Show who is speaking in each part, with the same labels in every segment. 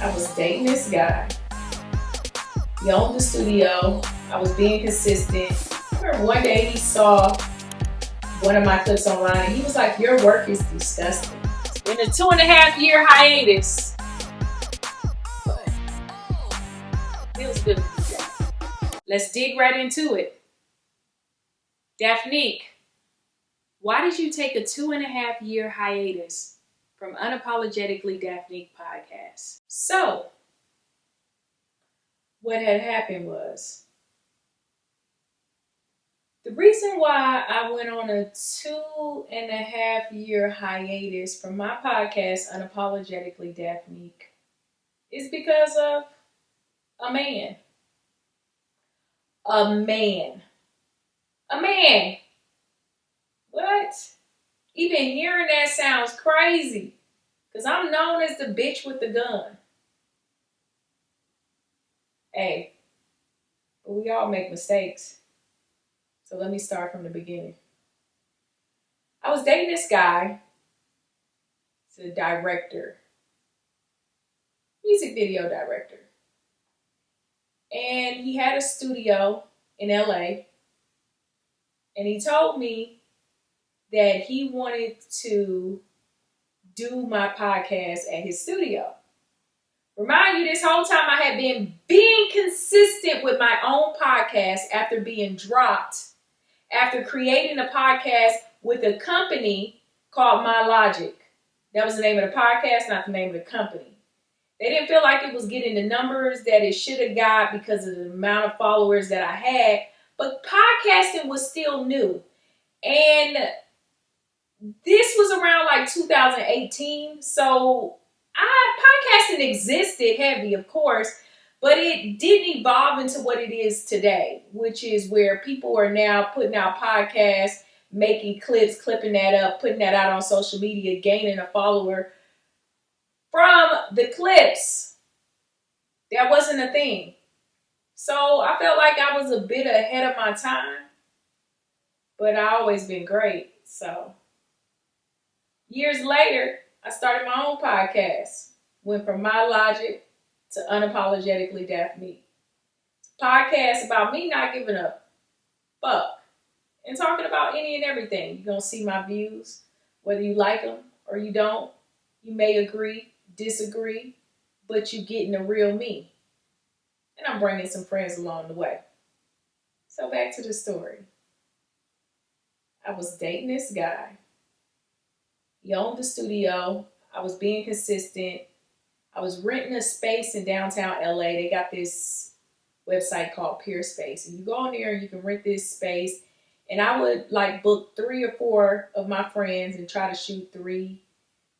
Speaker 1: I was dating this guy. He owned the studio. I was being consistent. I remember one day he saw one of my clips online and he was like, "Your work is disgusting." In a 2.5-year hiatus. But it was good to do that. Let's dig right into it. Daphnique, why did you take a 2.5-year hiatus from Unapologetically Daphnique podcast? So, what had happened was, the reason why I went on a 2.5-year hiatus from my podcast, Unapologetically Daphnique, is because of a man. A man. A man. What? Even hearing that sounds crazy. Because I'm known as the bitch with the gun. Hey, but we all make mistakes. So let me start from the beginning. I was dating this guy. He's a director. Music video director. And he had a studio in LA. And he told me that he wanted to do my podcast at his studio. Remind you, this whole time I had been being consistent with my own podcast after being dropped, after creating a podcast with a company called My Logic. That was the name of the podcast, not the name of the company. They didn't feel like it was getting the numbers that it should have got because of the amount of followers that I had. But podcasting was still new. And this was around like 2018. So podcasting existed heavy, of course, but it didn't evolve into what it is today, which is where people are now putting out podcasts, making clips, clipping that up, putting that out on social media, gaining a follower from the clips. That wasn't a thing. So I felt like I was a bit ahead of my time, but I always been great. So years later, I started my own podcast. Went from My Logic to Unapologetically Daphnique. It's a podcast about me not giving a fuck and talking about any and everything. You're going to see my views, whether you like them or you don't. You may agree, disagree, but you're getting the real me. And I'm bringing some friends along the way. So back to the story. I was dating this guy. He owned the studio. I was being consistent. I was renting a space in downtown LA. They got this website called Peerspace. And you go on there and you can rent this space. And I would like book 3 or 4 of my friends and try to shoot 3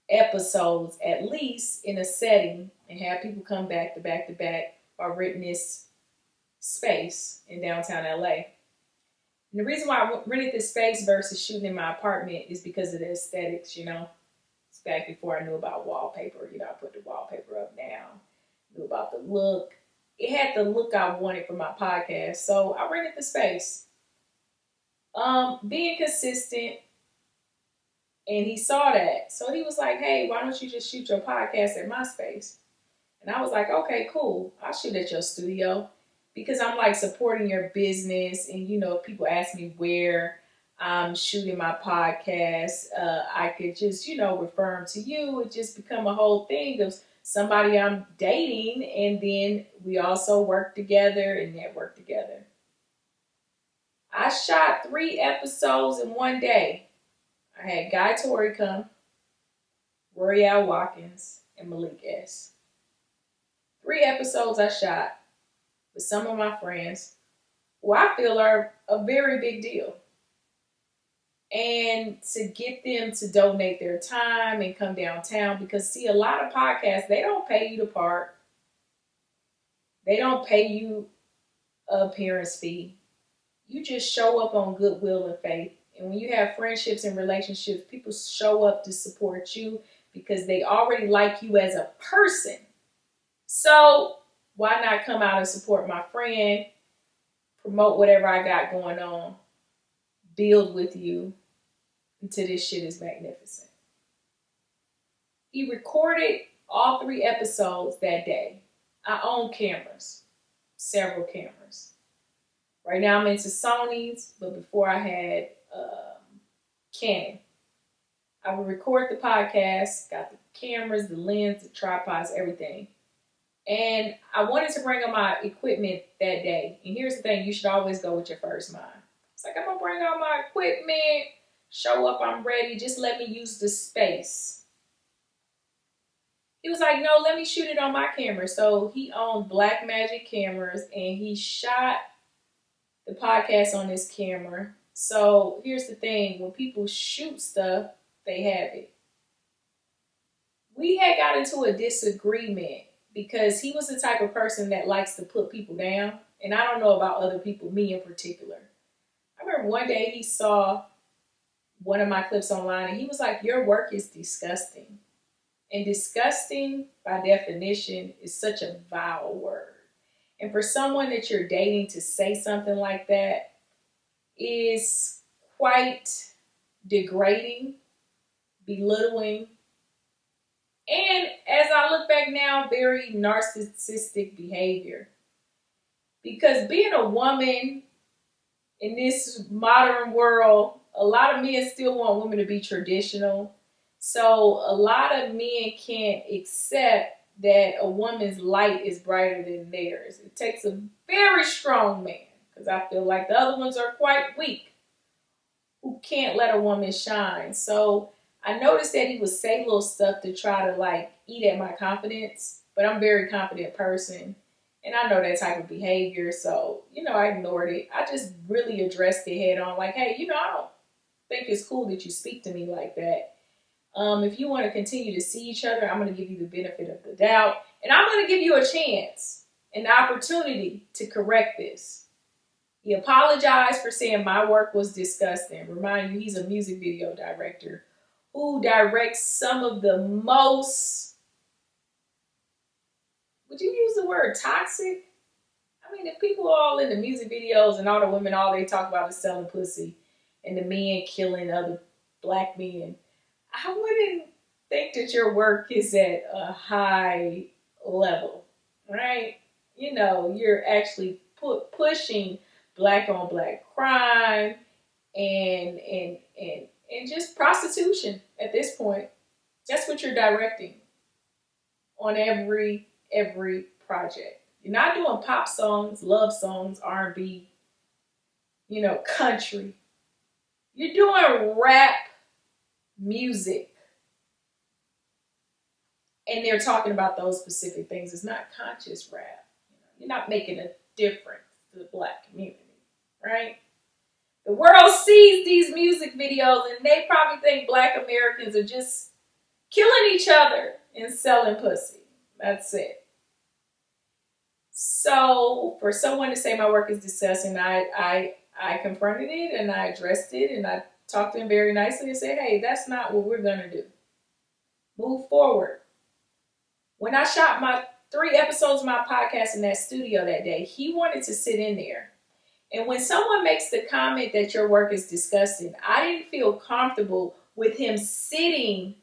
Speaker 1: episodes at least in a setting and have people come back to back to back while renting this space in downtown LA. And the reason why I rented this space versus shooting in my apartment is because of the aesthetics, you know. It's back before I knew about wallpaper. You know, I put the wallpaper up now. Knew about the look. It had the look I wanted for my podcast. So I rented the space. Being consistent. And he saw that. So he was like, "Hey, why don't you just shoot your podcast at my space?" And I was like, "Okay, cool. I'll shoot at your studio." Because I'm like supporting your business. And, you know, if people ask me where I'm shooting my podcast, I could just, you know, refer them to you. It just become a whole thing of somebody I'm dating. And then we also work together and network together. I shot 3 episodes in one day. I had Guy Torrey come, Royale Watkins, and Malik S. 3 episodes I shot with some of my friends who I feel are a very big deal. And to get them to donate their time and come downtown, because see, a lot of podcasts, they don't pay you to park. They don't pay you an appearance fee. You just show up on goodwill and faith. And when you have friendships and relationships, people show up to support you because they already like you as a person. So why not come out and support my friend, promote whatever I got going on, build with you until this shit is magnificent. He recorded all 3 episodes that day. I own cameras, several cameras. Right now I'm into Sony's, but before I had Canon. I would record the podcast, got the cameras, the lens, the tripods, everything. And I wanted to bring on my equipment that day. And here's the thing, you should always go with your first mind. It's like, I'm going to bring out my equipment, show up, I'm ready, just let me use the space. He was like, no, let me shoot it on my camera. So he owned Blackmagic cameras and he shot the podcast on his camera. So here's the thing, when people shoot stuff, they have it. We had got into a disagreement because he was the type of person that likes to put people down. And I don't know about other people, me in particular. I remember one day he saw one of my clips online and he was like, your work is disgusting. And disgusting, by definition, is such a vile word. And for someone that you're dating to say something like that is quite degrading, belittling, and as I look back now, very narcissistic behavior. Because being a woman in this modern world, a lot of men still want women to be traditional. So a lot of men can't accept that a woman's light is brighter than theirs. It takes a very strong man, because I feel like the other ones are quite weak, who can't let a woman shine. So I noticed that he would say little stuff to try to like eat at my confidence, but I'm a very confident person and I know that type of behavior. So, I ignored it. I just really addressed it head on like, hey, I don't think it's cool that you speak to me like that. If you want to continue to see each other, I'm going to give you the benefit of the doubt. And I'm going to give you a chance, an opportunity to correct this. He apologized for saying my work was disgusting. Remind you, he's a music video director who directs some of the most, would you use the word toxic? I mean, if people are all in the music videos and all the women, all they talk about is selling pussy and the men killing other black men, I wouldn't think that your work is at a high level, right? You're actually pushing black on black crime and just prostitution at this point. That's what you're directing on every project. You're not doing pop songs, love songs, R&B, country. You're doing rap music. And they're talking about those specific things. It's not conscious rap. You're not making a difference to the black community, right? The world sees these music videos and they probably think black Americans are just killing each other and selling pussy. That's it. So for someone to say my work is disgusting, I confronted it and I addressed it and I talked to him very nicely and said, hey, that's not what we're going to do. Move forward. When I shot my 3 episodes of my podcast in that studio that day, he wanted to sit in there. And when someone makes the comment that your work is disgusting, I didn't feel comfortable with him sitting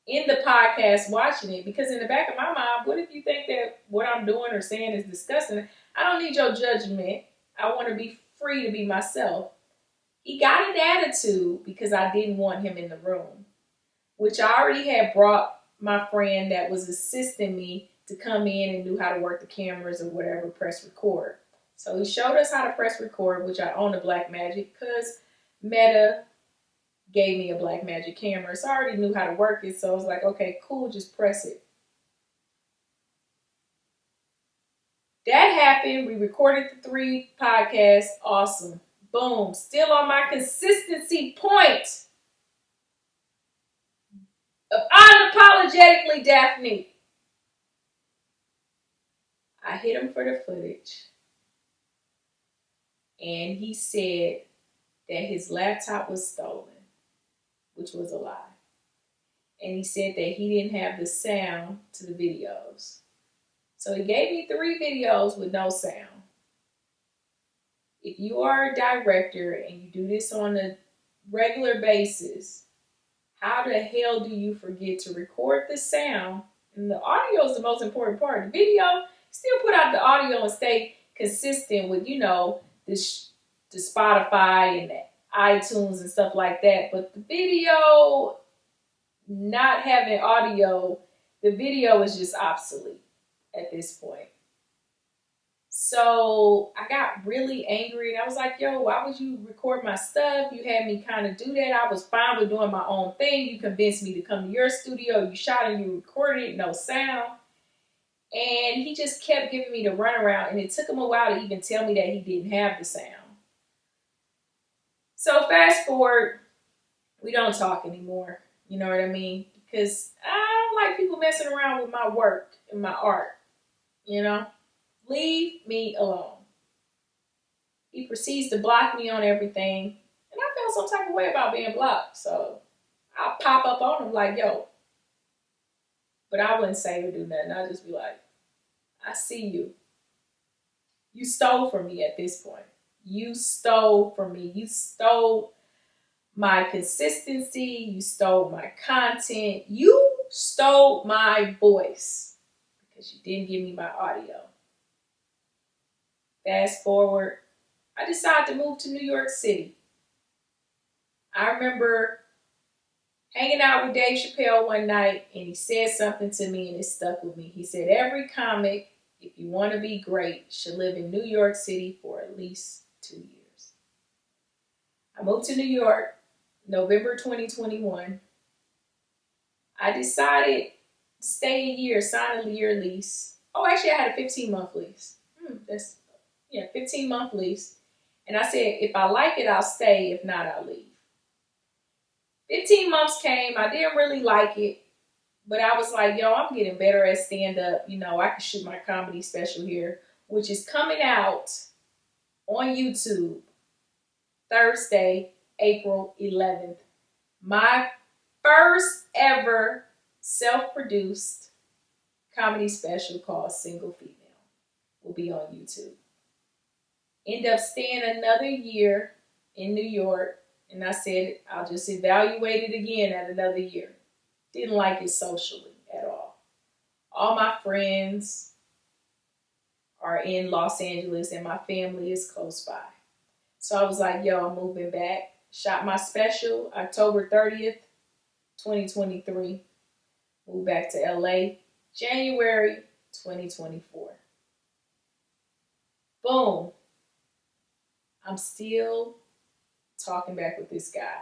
Speaker 1: in the podcast watching it, because in the back of my mind, what if you think that what I'm doing or saying is disgusting? I don't need your judgment. I want to be free to be myself. He got an attitude because I didn't want him in the room, which I already had brought my friend that was assisting me to come in and knew how to work the cameras or whatever, press record. So he showed us how to press record, which I own a Blackmagic because Meta gave me a Blackmagic camera. So I already knew how to work it. So I was like, okay, cool, just press it. That happened. We recorded the 3 podcasts. Awesome. Boom. Still on my consistency point of Unapologetically Daphnique. I hit him for the footage. And he said that his laptop was stolen, which was a lie. And he said that he didn't have the sound to the videos. So he gave me 3 videos with no sound. If you are a director and you do this on a regular basis, how the hell do you forget to record the sound And the audio is the most important part. The video, still put out the audio and stay consistent with, the Spotify and the iTunes and stuff like that. But the video, not having audio, the video is just obsolete at this point. So I got really angry and I was like, yo, why would you record my stuff? You had me kind of do that. I was fine with doing my own thing. You convinced me to come to your studio. You shot and you recorded it, no sound. And he just kept giving me the runaround. And it took him a while to even tell me that he didn't have the sound. So fast forward, we don't talk anymore. You know what I mean? Because I don't like people messing around with my work and my art. Leave me alone. He proceeds to block me on everything. And I felt some type of way about being blocked. So I'll pop up on him like, yo. But I wouldn't say or do nothing. I'd just be like, I see you. You stole from me at this point. You stole from me. You stole my consistency. You stole my content. You stole my voice because you didn't give me my audio. Fast forward, I decided to move to New York City. I remember hanging out with Dave Chappelle one night and he said something to me and it stuck with me. He said, every comic, if you want to be great, should live in New York City for at least 2 years. I moved to New York, November 2021. I decided to stay a year, sign a year lease. Oh, actually, I had a 15-month lease. 15-month lease. And I said, if I like it, I'll stay. If not, I'll leave. 15 months came. I didn't really like it. But I was like, yo, I'm getting better at stand-up. I can shoot my comedy special here, which is coming out on YouTube Thursday, April 11th. My first ever self-produced comedy special called Single Female will be on YouTube. End up staying another year in New York, and I said I'll just evaluate it again at another year. Didn't like it socially at all. All my friends are in Los Angeles, and my family is close by. So I was like, yo, I'm moving back. Shot my special October 30th, 2023. Moved back to LA, January 2024. Boom. I'm still talking back with this guy.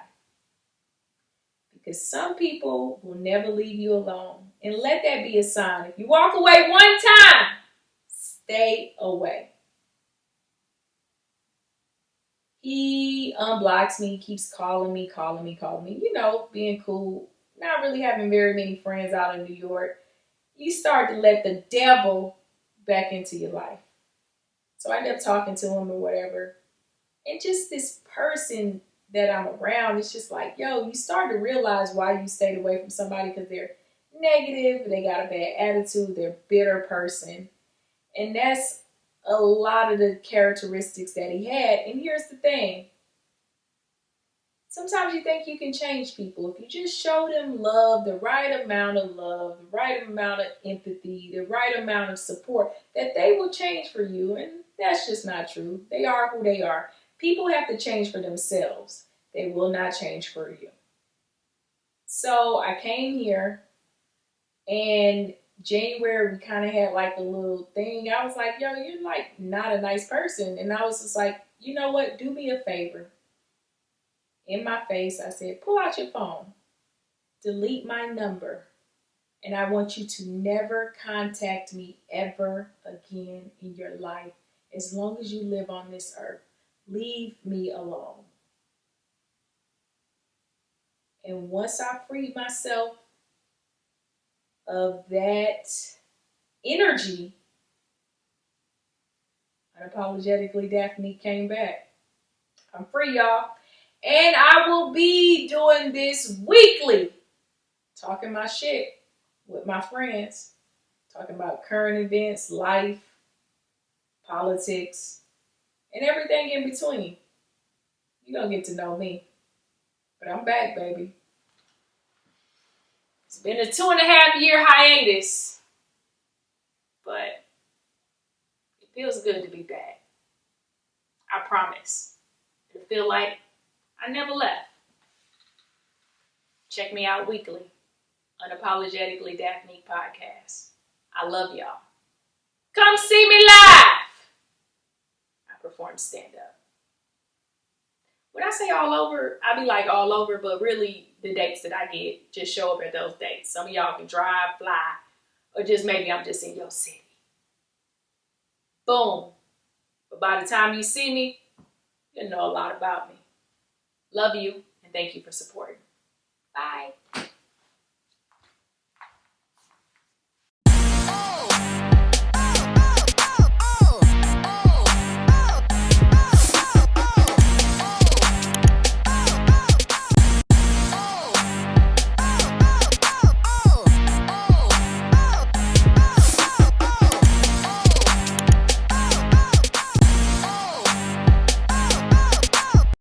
Speaker 1: Because some people will never leave you alone. And let that be a sign. If you walk away one time, stay away. He unblocks me, keeps calling me. Being cool. Not really having very many friends out in New York. You start to let the devil back into your life. So I end up talking to him or whatever. And just this person that I'm around, it's just like, yo, you start to realize why you stayed away from somebody because they're negative, they got a bad attitude, they're a bitter person. And that's a lot of the characteristics that he had. And here's the thing. Sometimes you think you can change people. If you just show them love, the right amount of love, the right amount of empathy, the right amount of support, that they will change for you. And that's just not true. They are who they are. People have to change for themselves. They will not change for you. So I came here and January we kind of had like a little thing. I was like, yo, you're like not a nice person. And I was just like, you know what? Do me a favor. In my face, I said, pull out your phone. Delete my number. And I want you to never contact me ever again in your life. As long as you live on this earth. Leave me alone. And once I freed myself of that energy, Unapologetically Daphnique came back. I'm free, y'all. And I will be doing this weekly. Talking my shit with my friends. Talking about current events, life, politics, and everything in between. You're going to get to know me. But I'm back, baby. It's been a 2.5-year hiatus, but it feels good to be back. I promise. It'll feel like I never left. Check me out weekly. Unapologetically Daphnique podcast. I love y'all. Come see me live. I perform stand-up. When I say all over, I be like all over, but really the dates that I get just show up at those dates. Some of y'all can drive, fly, or just maybe I'm just in your city. Boom. But by the time you see me, you'll know a lot about me. Love you, and thank you for supporting. Bye.